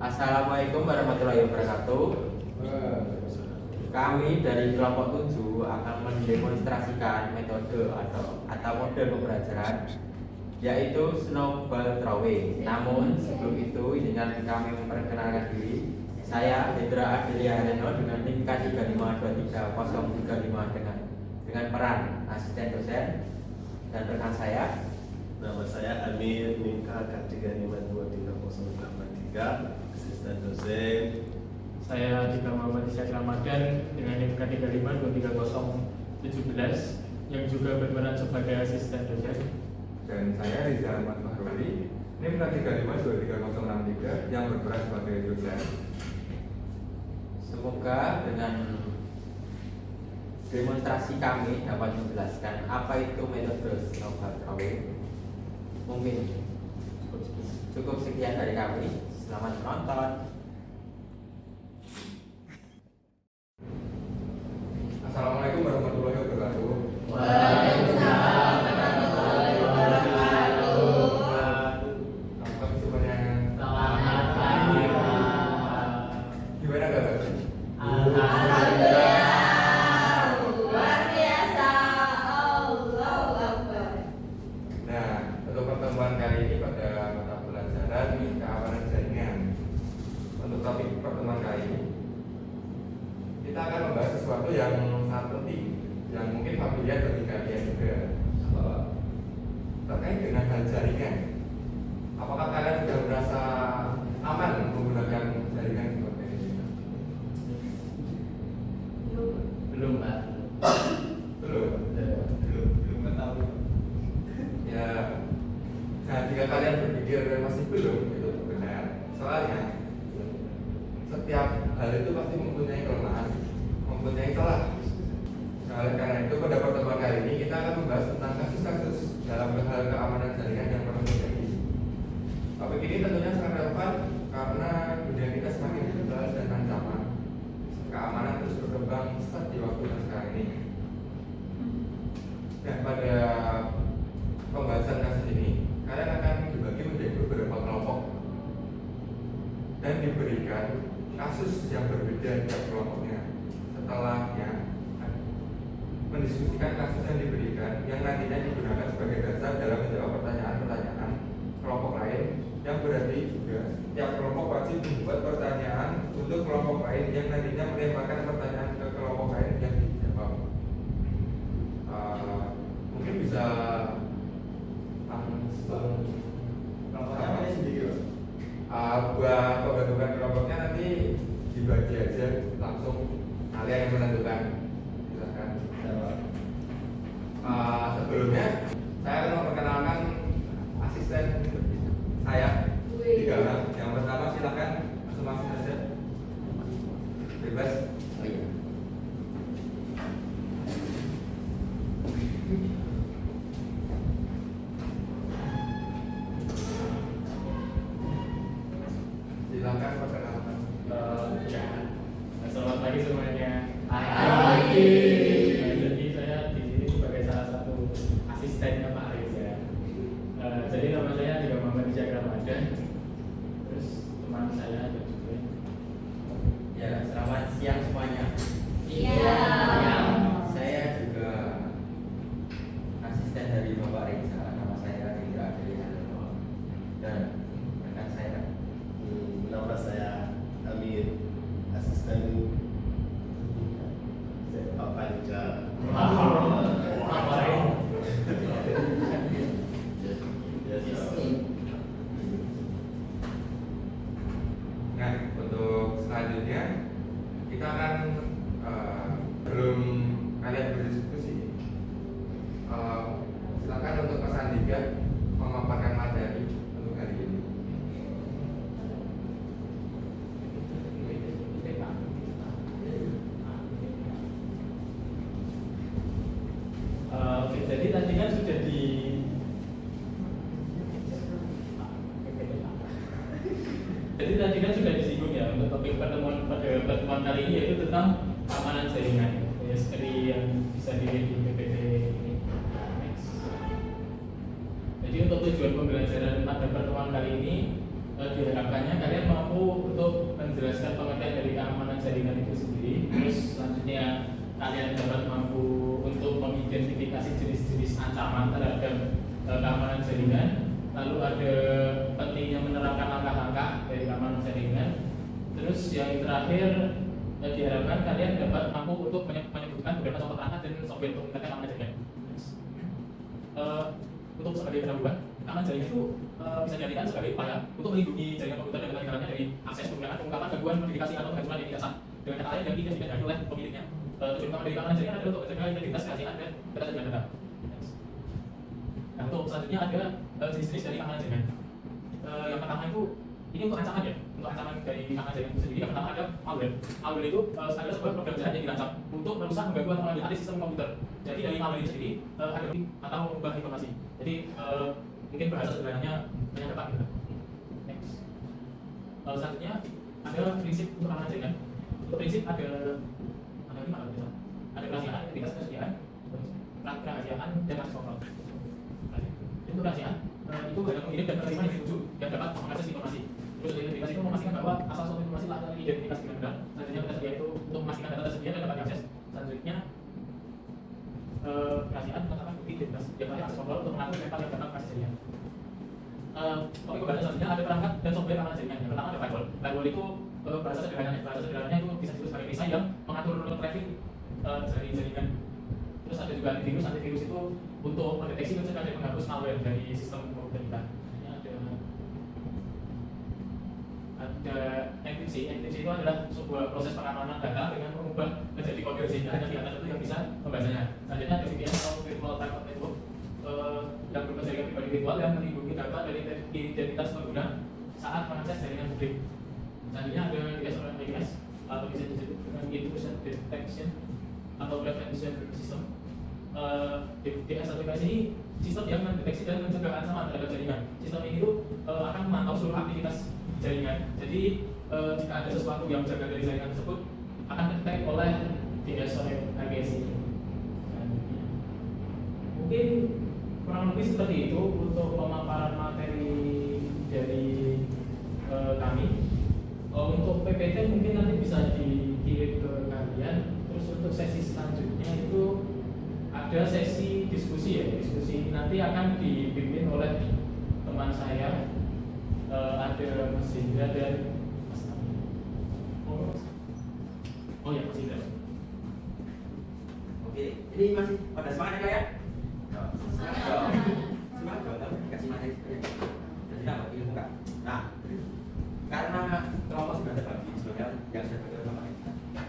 Assalamualaikum warahmatullahi wabarakatuh. Kami dari kelompok 7 akan mendemonstrasikan metode atau model pembelajaran yaitu snowball throwing. Namun sebelum itu izinkan kami memperkenalkan diri. Saya Hendra Adelia Hareno dengan NIM K3523035 dengan peran asisten dosen dan rekan saya. Nama saya Amir, NIM K3523083, asisten dosen. Saya Dika Muhammad Isyad Ramadan dengan NIM K3523017 yang juga berperan sebagai asisten dosen. Dan saya Riza Ahmad Mahruli, NIM K3523063 yang berperan sebagai dosen. Semoga dengan demonstrasi kami dapat menjelaskan apa itu metode snowball throwing. Mungkin cukup sekian dari kami. Selamat menonton. Assalamualaikum warahmatullahi wabarakatuh. Waalaikumsalam warahmatullahi wabarakatuh. Apa semuanya? Selamat pagi, Pak. Gimana kabar? Alhamdulillah, luar biasa. Allahu Akbar. Nah, untuk pertemuan kali ini pada mata pelajaran keamanan jaringan. Untuk topik pertemuan kali ini kita akan membahas sesuatu yang sangat penting, yang mungkin familiar bagi kalian juga, terkait dengan hal jaringan. Apakah kalian sudah merasa aman menggunakan jaringan seperti ini? Belum, Pak. Belum. Ya, nah jika kalian berpikir masih belum, itu benar. Soalnya setiap hal itu pasti mempunyai kelemahan, mempunyai celah. Oleh karena itu pada pertemuan kali ini kita akan membahas tentang kasus-kasus dalam hal keamanan jaringan yang pernah terjadi. Topik ini tentunya sangat relevan karena dunia kita semakin digital dan ancaman keamanan terus berkembang pesat di waktu sekarang ini. Nah, pada pembahasan kasus ini kalian akan dibagi menjadi beberapa kelompok dan diberikan kasus yang berbeda tiap kelompoknya. Setelahnya mendiskusikan kasus yang diberikan yang nantinya digunakan sebagai dasar dalam menjawab pertanyaan-pertanyaan kelompok lain, yang berarti juga tiap kelompok wajib membuat pertanyaan untuk kelompok lain yang nantinya melemparkan pertanyaan ke kelompok lain yang dijawab. Mungkin bisa langsung kelompoknya sendiri. Buat pembentukan kelompoknya nanti dibagi aja, langsung kalian yang menentukan. Silakan. Sebelumnya saya akan memperkenalkan asisten saya di Galang. Yang pertama silakan masing-masing saja, bebas. Silakan perkenalkan. Ya. Selamat pagi semuanya. Pagi. Jadi saya di sini sebagai salah satu asistennya Pak Reza. Jadi nama saya Dika Muhammad Isyad Ramadan. Terus teman saya ada juga. Ya, selamat siang semuanya. Iya. Saya juga asisten dari Bapak Reza. Nama saya Hendra Adelia Hareno dan rekan saya. Nama saya Amir, asisten Bapak Rija. Nah, untuk selanjutnya kita akan belum kalian berdiskusi. Silakan untuk Mas Andika memaparkan materi untuk hari ini. Oke, jadi tadi kan sudah disinggung ya untuk topik pertemuan pada pertemuan kali ini, yaitu tentang keamanan jaringan. Ya, seperti yang bisa dilihat di PPT ini. Next. Jadi untuk tujuan pembelajaran pada pertemuan kali ini diharapkannya kalian mampu kalian dapat mampu untuk mengidentifikasi jenis-jenis ancaman terhadap keamanan jaringan. Lalu ada pentingnya menerapkan langkah-langkah dari keamanan jaringan. Terus yang terakhir diharapkan kalian dapat mampu untuk menyebutkan beberapa contoh perangkat dan software untuk meningkatkan keamanan jaringan. Untuk sebagai pendahuluan, keamanan jaringan itu bisa dijadikan sebagai upaya untuk melindungi jaringan komputer dan ketinggalannya dari akses penggunaan, pengungkapan, gangguan, modifikasi atau gangguan yang tidak sah. Dengan kata lain yang tidak dikendaki oleh pemiliknya. Tujuan utama dari keamanan jaringan adalah untuk menjaga integritas, kerahasiaan dan keterjadian data. Nah, untuk selanjutnya ada jenis-jenis dari keamanan jaringan. Yang pertama itu ini untuk ancaman ya, untuk ancaman dari keamanan jaringan itu sendiri. Yang pertama ada malware. Malware itu adalah sebuah program jahat yang dirancang untuk merusak, mengganggu atau mengambil alih sistem komputer. Jadi dari malware ini sendiri ada atau mengubah informasi. Jadi mungkin bahasa sederhananya penyadapan gitu. Next. Selanjutnya ada prinsip untuk keamanan jaringan. Untuk prinsip ada 5 kalau ada kerahasiaan, integritas, kerahasiaan dan akses kontrol. Untuk kerahasiaan itu ada pengirim dan penerima individu yang dapat mengakses informasi. Terus integritas itu memastikan bahwa asal suatu informasi telah teridentifikasi dengan benar. Selanjutnya ketersediaan itu untuk memastikan data tersedia dan dapat diakses. Selanjutnya kerahasiaan mengatakan bukti identitas. Yang terakhir akses kontrol untuk mengatur siapa yang dapat akses jaringan. Topik pembahasan selanjutnya ada perangkat dan software keamanan jaringan. Yang pertama ada firewall. Firewall itu bahasa sederhananya itu bisa disebut sebagai perisai yang mengatur traffic dari jaringan. Terus ada juga antivirus. Antivirus itu untuk mendeteksi mencegah dan menghapus malware dari sistem komputer kita. Ada enkripsi. Enkripsi itu adalah sebuah proses pengamanan data dengan mengubah menjadi kode sehingga hanya pihak tertentu yang bisa membacanya. Selanjutnya ada VPN atau Virtual Private Network yang berupa jaringan pribadi virtual yang melindungi data dari identitas pengguna saat mengakses jaringan publik. Selanjutnya ada DSRMS atau bisa disebut dengan intrusion detection atau prevention system. DSRMS ini sistem yang mendeteksi dan mencegah ancaman terhadap jaringan. Sistem ini itu akan memantau seluruh aktivitas jaringan. Jadi jika ada sesuatu yang menjaga dari jaringan tersebut akan terdetek oleh DSRMS ini. Mungkin kurang lebih seperti itu untuk pemaparan materi dari kami. Untuk PPT mungkin nanti bisa dikirim ke kalian. Terus untuk sesi selanjutnya itu ada sesi diskusi ya. Diskusi ini nanti akan dipimpin oleh teman saya. Ada Mas Indra dan Mas Ami. Oh ya, Mas Indra. Oke, ini masih pada semangat ya? Semangat dong, kasih materi jadi dapat ilmu kan? Nah, karena kelompok sudah terbagi sebenarnya yang sudah bekerja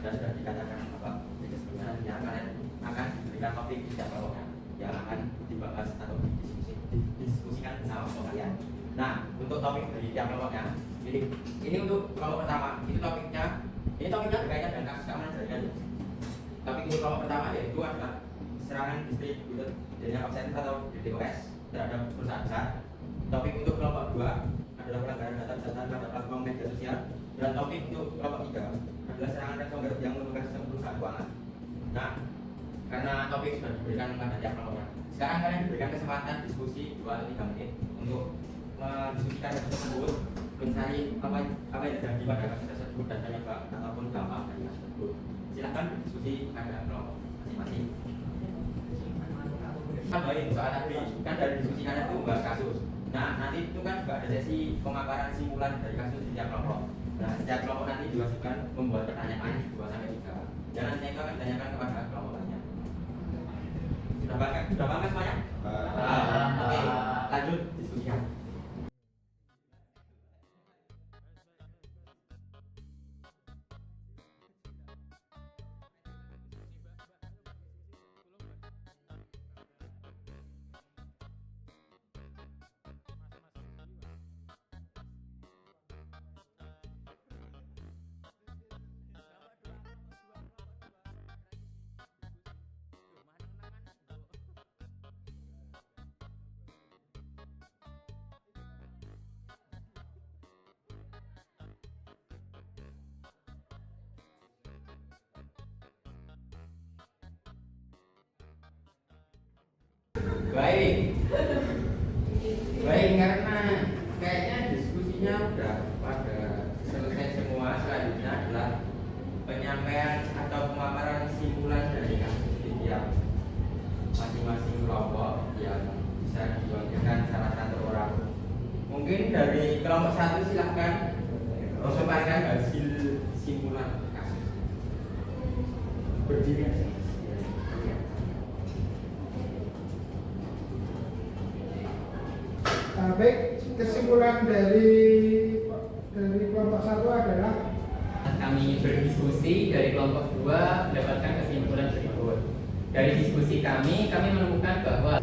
dan sudah dikatakan apa sebenarnya kalian akan diberikan topik setiap kelompoknya yang akan dibahas atau didiskusikan bersama kelompok kalian. Nah, untuk topik dari tiap kelompoknya, ini untuk kelompok pertama ini topiknya berkaitan dengan kasus keamanan jaringan. Topik untuk kelompok pertama yaitu adalah serangan distributed jaringan operator atau DDoS terhadap perusahaan besar. Topik untuk kelompok kedua adalah pelanggaran data kesehatan pada platform media sosial, dan topik untuk kelompok tiga adalah serangan ransomware yang menurunkan sistem perusahaan keuangan. Nah, karena topik sudah diberikan kepada tiap kelompoknya, sekarang kalian diberikan kesempatan diskusi 2 atau 3 menit untuk mendiskusikan kasus tersebut, mencari apa yang terjadi pada kasus tersebut dan penyebab ataupun dampak dari kasus tersebut. Silahkan berdiskusi pada kelompok masing-masing. Tambahin soal tadi, kan dari diskusi kalian itu membahas kasus. Nah, nanti itu kan juga ada sesi pemaparan simpulan dari kasus di setiap kelompok. Nah, setiap kelompok nanti diwajibkan membuat pertanyaan 2-3. Dan nanti itu akan ditanyakan kepada kelompok lainnya. Sudah bangga semuanya? Oke, lanjut diskusikan. Baik, karena kayaknya diskusinya udah pada selesai semua. Selanjutnya adalah penyampaian atau pemaparan simpulan dari kelompok 1 silahkan memaparkan hasil simpulan kasus. Berdiri aja. Baik, kesimpulan dari kelompok 1 adalah Kami berdiskusi dari kelompok 2 mendapatkan kesimpulan berikut. Dari diskusi kami menemukan bahwa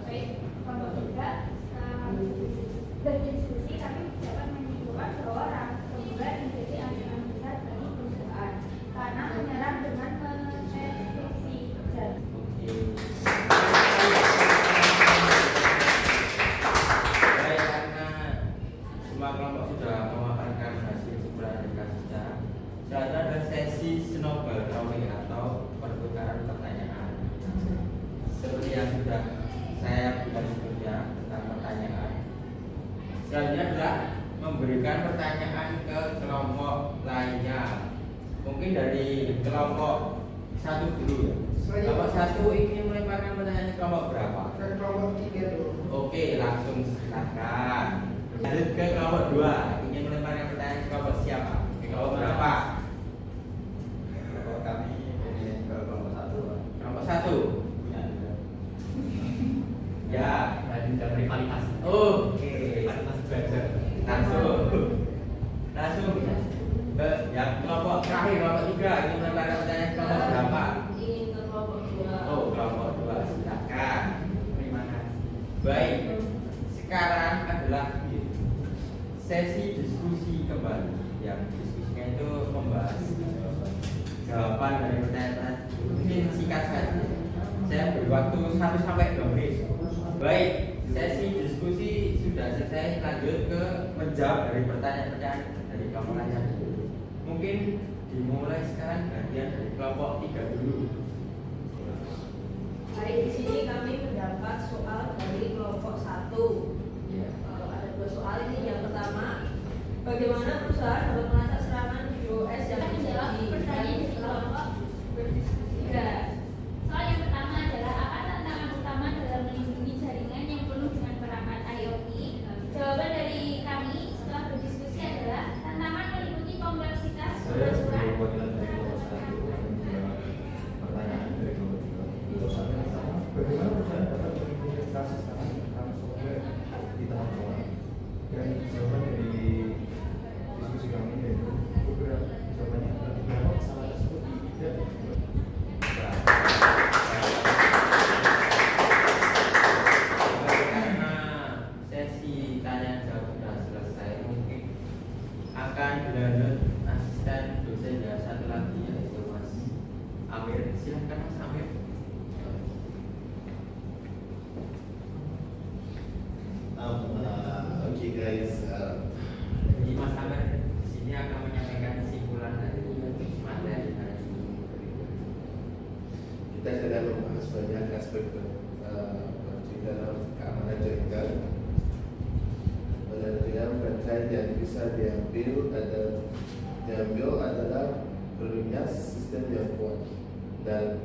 Baik, kelompok 3 berdiskusi kami dapat menyimpulkan bahwa Rangga menjadi ancaman besar bagi perusahaan karena menyerang dengan mensubsidi zat. Baik, karena semua kelompok sudah memaparkan hasil simpulan dari kasusnya, selanjutnya ada sesi snowball drawing atau pertukaran pertanyaan. Seperti yang sudah saya berikan sebelumnya tentang pertanyaan. Selanjutnya adalah memberikan pertanyaan ke kelompok lainnya. Mungkin dari kelompok 1 dulu ya. Kelompok 1 ingin melemparkan pertanyaan ke kelompok berapa? ke kelompok 3 dulu. Oke, langsung silakan. Lanjut ke kelompok 2, ingin melemparkan pertanyaan ke kelompok siapa? Ke kelompok berapa? Kalau kami ini ke kelompok 1, Pak. Kelompok 1. Ya. ada rivalitas. Oke. Rivalitas belajar. Langsung yang kelompok terakhir, kelompok 3 ingin melemparkan pertanyaan ke kelompok berapa? Ingin ke kelompok 2. Oh, kelompok 2, silakan. Terima kasih. Baik, sekarang adalah sesi diskusi kembali. Yang diskusinya itu membahas jawaban dari pertanyaan. Mungkin singkat saja. Saya beri waktu 1 sampai 2 menit. Baik, sesi diskusi sudah selesai. Lanjut ke menjawab dari pertanyaan-pertanyaan dari kelompok lainnya. Mungkin dimulai sekarang gantian dari kelompok 3 dulu. Baik, di sini kami mendapat soal dari kelompok 1. Ya. Ada 2 soal ini. Yang pertama, bagaimana perusahaan dapat melacak serangan DDoS yang menjawab terjadi pertanyaan di kelompok berdiskusi. Soal yang pertama adalah apa tantangan utama dalam melindungi jaringan yang penuh dengan perangkat IoT? Jawaban dari kami setelah berdiskusi adalah tantangan meliputi kompleksitas Saya sebagai pengaturan. perwakilan dari kelompok 1 pertanyaan dari kelompok 3. Bagaimana perusahaan dapat melindungi kasus ransomware di tahun awal? Dan jawaban dari diskusi kami yaitu beberapa jawabannya adalah beberapa kesalahan tersebut tidak dibuat. Karena sesi tanya jawab sudah selesai, mungkin akan dilanjut asisten dosen ya satu lagi yaitu Mas Amir. Silahkan Mas Amir. Okay guys, Jadi Mas Amir di sini akan menyampaikan kesimpulan dari materi hari ini. kita sedang membahas banyak aspek di dalam keamanan jaringan. Dalam bagian yang bisa diambil adalah perlunya sistem yang kuat dan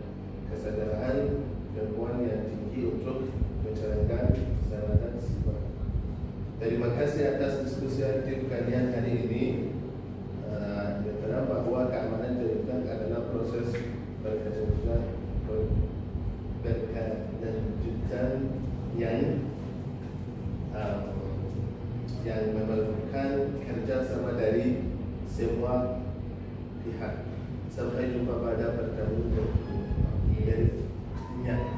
kesadaran ilmuwan yang tinggi untuk menjalankan keselamatan siber. Terima kasih atas diskusi aktif kalian hari ini. Yang terang bahwa keamanan jaringan adalah proses berkelanjutan yang memerlukan kerjasama dari semua pihak. Sampai jumpa pada pertemuan berikutnya.